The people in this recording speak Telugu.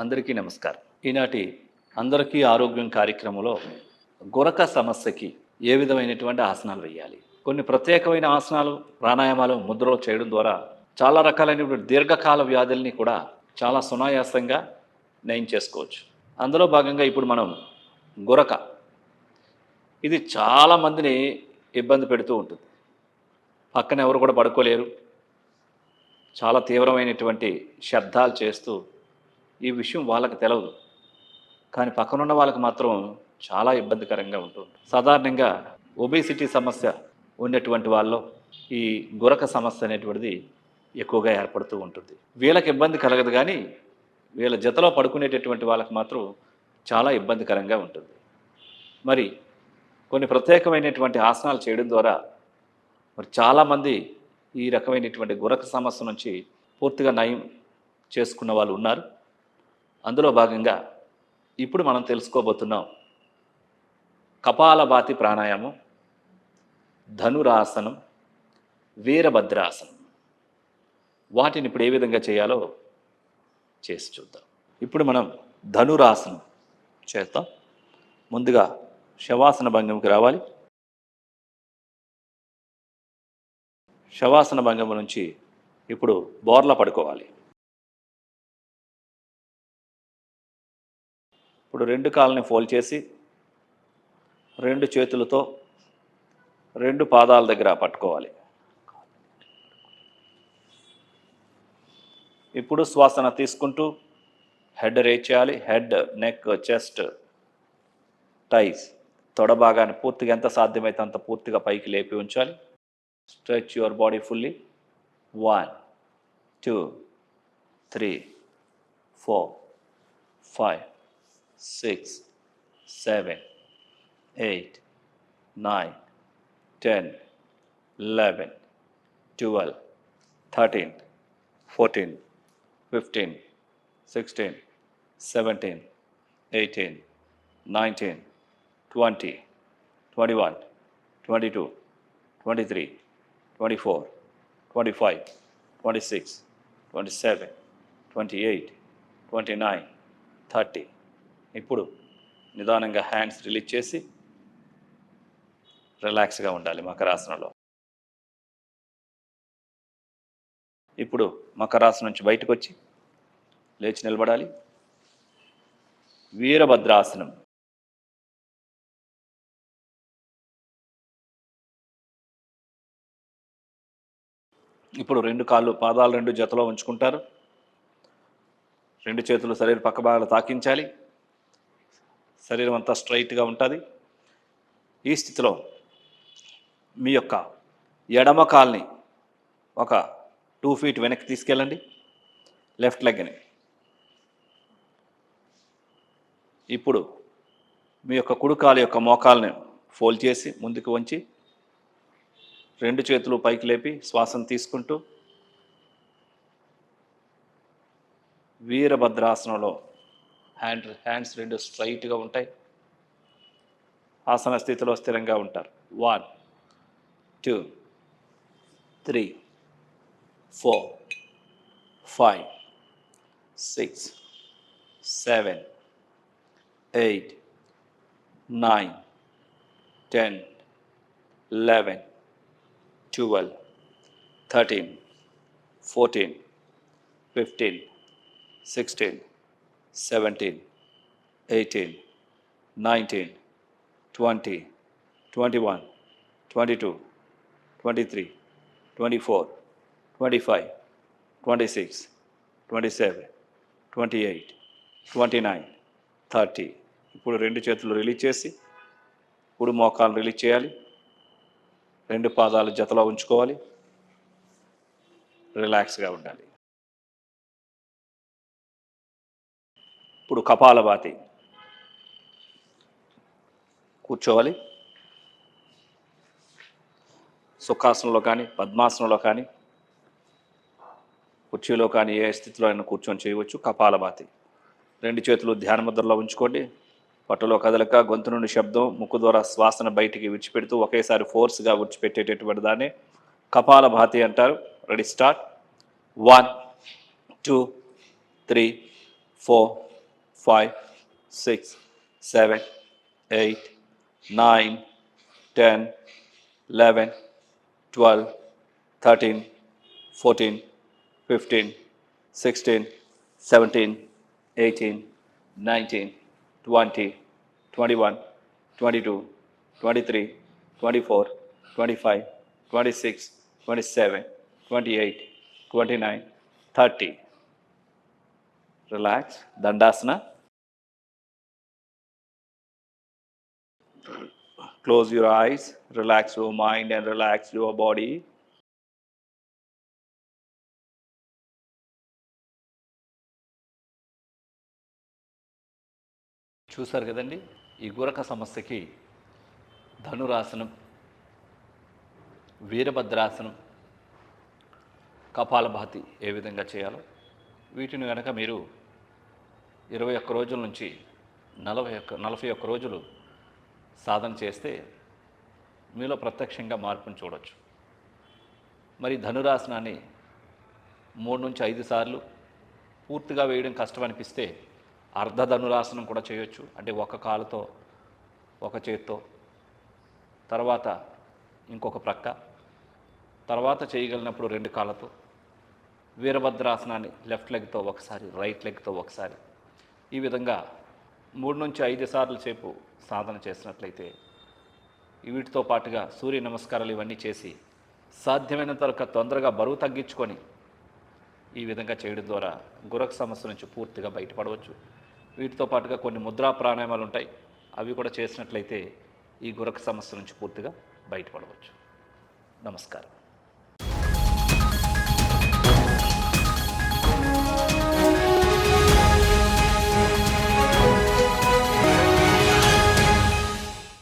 అందరికీ నమస్కారం. ఈనాటి అందరికీ ఆరోగ్యం కార్యక్రమంలో గురక సమస్యకి ఏ విధమైనటువంటి ఆసనాలు వేయాలి, కొన్ని ప్రత్యేకమైన ఆసనాలు ప్రాణాయామాలు ముద్రలో చేయడం ద్వారా చాలా రకాలైనటువంటి దీర్ఘకాల వ్యాధుల్ని కూడా చాలా సునాయాసంగా నయం చేసుకోవచ్చు. అందులో భాగంగా ఇప్పుడు మనం గురక, ఇది చాలామందిని ఇబ్బంది పెడుతూ ఉంటుంది. పక్కన ఎవరు కూడా పడుకోలేరు, చాలా తీవ్రమైనటువంటి శబ్దాలు చేస్తూ ఈ విషయం వాళ్ళకి తెలవదు, కానీ పక్కనున్న వాళ్ళకి మాత్రం చాలా ఇబ్బందికరంగా ఉంటుంది. సాధారణంగా ఒబేసిటీ సమస్య ఉన్నటువంటి వాళ్ళలో ఈ గురక సమస్య అనేటువంటిది ఎక్కువగా ఏర్పడుతూ ఉంటుంది. వీళ్ళకి ఇబ్బంది కలగదు, కానీ వీళ్ళ జతలో పడుకునేటటువంటి వాళ్ళకి మాత్రం చాలా ఇబ్బందికరంగా ఉంటుంది. మరి కొన్ని ప్రత్యేకమైనటువంటి ఆసనాలు చేయడం ద్వారా మరి చాలామంది ఈ రకమైనటువంటి గురక సమస్య నుంచి పూర్తిగా నయం చేసుకున్న వాళ్ళు ఉన్నారు. అందులో భాగంగా ఇప్పుడు మనం తెలుసుకోబోతున్నాం కపాలభాతి ప్రాణాయామం, ధనురాసనం, వీరభద్రాసనం. వాటిని ఇప్పుడు ఏ విధంగా చేయాలో చేసి చూద్దాం. ఇప్పుడు మనం ధనురాసనం చేద్దాం. ముందుగా శవాసన భంగంకి రావాలి. శవాసన భంగం నుంచి ఇప్పుడు బోర్లా పడుకోవాలి. ఇప్పుడు రెండు కాళ్ళని ఫోల్డ్ చేసి రెండు చేతులతో రెండు పాదాల దగ్గర పట్టుకోవాలి. ఇప్పుడు శ్వాసన తీసుకుంటూ హెడ్ రేజ్ చేయాలి. హెడ్, నెక్, చెస్ట్, థైస్, తొడ భాగాన్ని పూర్తిగా ఎంత సాధ్యమైతే అంత పూర్తిగా పైకి లేపి ఉంచాలి. Stretch your body fully. 1 2 3 4 5 6 7 8 9 10 11 12 13 14 15 16 17 18 19 20 21 22 23 24 25 26 27 28 29 30. ఇప్పుడు నిదానంగా హ్యాండ్స్ రిలీజ్ చేసి రిలాక్స్గా ఉండాలి మకరాసనంలో. ఇప్పుడు మకరాసనం నుంచి బయటకు వచ్చి లేచి నిలబడాలి. వీరభద్రాసనం. ఇప్పుడు రెండు కాళ్ళు, పాదాలు రెండు జతలో ఉంచుకుంటారు. రెండు చేతులు శరీర పక్క భాగాలు తాకించాలి. శరీరం అంతా స్ట్రైట్గా ఉంటుంది. ఈ స్థితిలో మీ యొక్క ఎడమ కాల్ని ఒక 2 feet వెనక్కి తీసుకెళ్ళండి. లెఫ్ట్ లెగ్ని. ఇప్పుడు మీ యొక్క కుడి కాలు యొక్క మోకాల్ని ఫోల్డ్ చేసి ముందుకు వంచి రెండు చేతులు పైకి లేపి శ్వాసను తీసుకుంటూ వీరభద్రాసనంలో హ్యాండ్స్ రెండు స్ట్రైట్గా ఉంటాయి. ఆసన స్థితిలో స్థిరంగా ఉంటారు. 1 2 3 4 5 6 7 8 9 10 11 12 13 14 15 16 17 18 19 20 21 22 23 24 25 26 27 28 29 30. ఇప్పుడు రెండు చేతులు రిలీజ్ చేసి కుడి మోకాలు రిలీజ్ చేయాలి. రెండు పాదాలు జతలో ఉంచుకోవాలి. రిలాక్స్గా ఉండాలి. ఇప్పుడు కపాలభాతి కూర్చోవాలి. సుఖాసనంలో కానీ పద్మాసనంలో కానీ కుర్చీలో కానీ ఏ స్థితిలో అయినా కూర్చొని చేయవచ్చు. కపాలభాతి. రెండు చేతులు ధ్యాన ముద్రలో ఉంచుకోండి. పట్టులో కదలక, గొంతు నుండి శబ్దం, ముక్కు ద్వారా శ్వాసను బయటికి విడిచిపెడుతూ ఒకేసారి ఫోర్స్గా విడిచిపెట్టేటటువంటి దాన్ని కపాలభాతి అంటారు. Ready, start. 1 2 3 4 5, 6, 7, 8, 9, 10, 11, 12, 13, 14, 15, 16, 17, 18, 19, 20, 21, 22, 23, 24, 25, 26, 27, 28, 29, 30. Relax. Dandasana. Close your eyes. Relax your mind and relax your body. చూసారు కదండి, ఈ గురక సమస్యకి ధనురాసనం, వీరభద్రాసనం, కపాలభాతి ఏ విధంగా చేయాలో వీటిని కనుక మీరు 21 రోజుల నుంచి 41 రోజులు సాధన చేస్తే మీలో ప్రత్యక్షంగా మార్పును చూడవచ్చు. మరి ధనురాసనాన్ని 3 నుంచి 5 సార్లు పూర్తిగా వేయడం కష్టం అనిపిస్తే అర్ధ ధనురాసనం కూడా చేయొచ్చు. అంటే ఒక కాలుతో ఒక చేత్తో, తర్వాత ఇంకొక ప్రక్క, తర్వాత చేయగలిగినప్పుడు 2 కాళ్ళతో, వీరభద్రాసనాన్ని లెఫ్ట్ లెగ్తో ఒకసారి, రైట్ లెగ్తో ఒకసారి, ఈ విధంగా 3 నుంచి 5 సార్లు సేపు సాధన చేసినట్లయితే వీటితో పాటుగా సూర్య నమస్కారాలు ఇవన్నీ చేసి సాధ్యమైనంత వరకు తొందరగా బరువు తగ్గించుకొని ఈ విధంగా చేయడం ద్వారా గురక సమస్య నుంచి పూర్తిగా బయటపడవచ్చు. వీటితో పాటుగా కొన్ని ముద్రా ప్రాణాయామాలు ఉంటాయి, అవి కూడా చేసినట్లయితే ఈ గురక సమస్య నుంచి పూర్తిగా బయటపడవచ్చు. నమస్కారం.